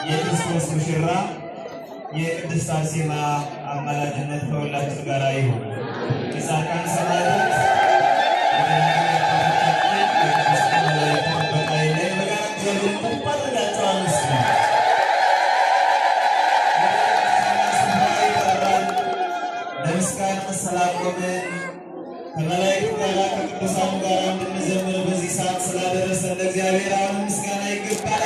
የክርስቶስ ሙሽራ የቅድስት አርሴማ አማላጅነት ከሁላችን ጋር ይሁን። የጻድቃን ሰማዕታት ከመላእክት ጋር ከቅዱሳን ጋር እንድንዘምር በዚህ ሰዓት ስላደረሰን ለእግዚአብሔር አሁን ምስጋና ይገባል።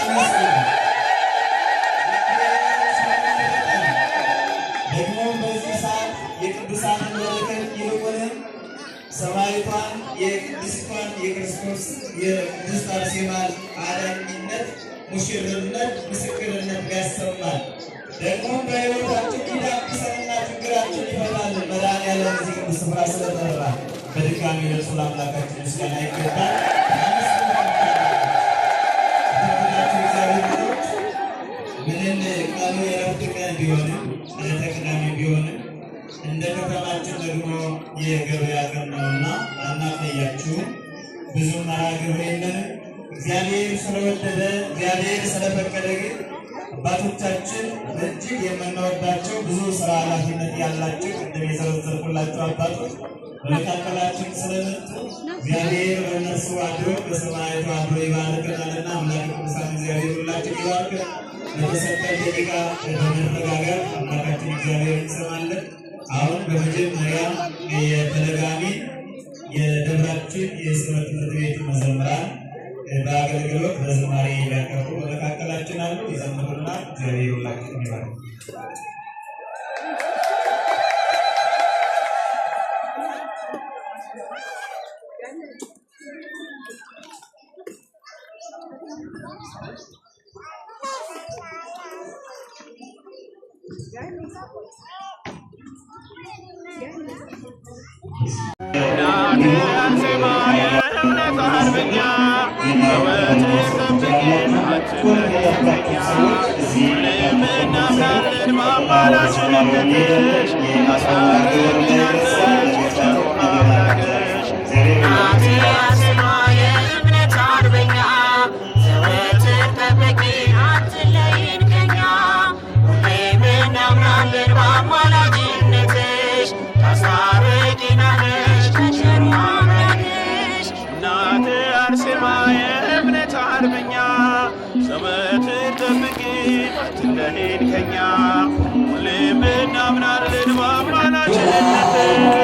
ደግሞ በዚህ ሰዓት የቅዱሳንን በረከት ይልቁንም ሰማዕቷን የቅድስቷን የክርስቶስ የቅድስት አርሴማን አዳኝነት፣ ሙሽርነት፣ ምስክርነት ያሰማል። ደግሞ በሕይወታችን ይዳብሰንና ችግራችን ይፈታል። መድኃኒዓለም እዚህ ቅዱስ ስፍራ ስለጠራ በድጋሚ ለእርሱ ለአምላካችን ምስጋና ይገባል። ምንም ቀኑ የእረፍት ቀን ቢሆንም ዕለተ ቅዳሜ ቢሆንም እንደ ከተማችን ደግሞ የገበያ ቀን ነውና አናቆያችሁም። ብዙ መርሃ ግብር የለንም። እግዚአብሔር ስለወደደ እግዚአብሔር ስለፈቀደ ግን አባቶቻችን እጅግ የምንወዳቸው ብዙ ስራ ኃላፊነት ያላቸው ቅድም የዘረዘርኩላቸው አባቶች በመካከላችን ስለመጡ እግዚአብሔር በእነሱ አድሮ በሰማያቱ አድሮ ይባርከናልና አምላክ ቅዱሳን እግዚአብሔር ሁላችን ይባርከን። ለተሰጠን ደቂቃ በመረጋጋት አምላካችን እግዚአብሔር እንሰማለን። አሁን በመጀመሪያ የተደጋሚ የደብራችን የሰንበት ትምህርት ቤት መዘምራን በአገልግሎት በዝማሬ ሊያቀርቡ በመካከላችን አሉ። ይዘምሩና እግዚአብሔር ሁላችን ይባርክ። ሁሌም እናምናለን በአማላጅነትሽ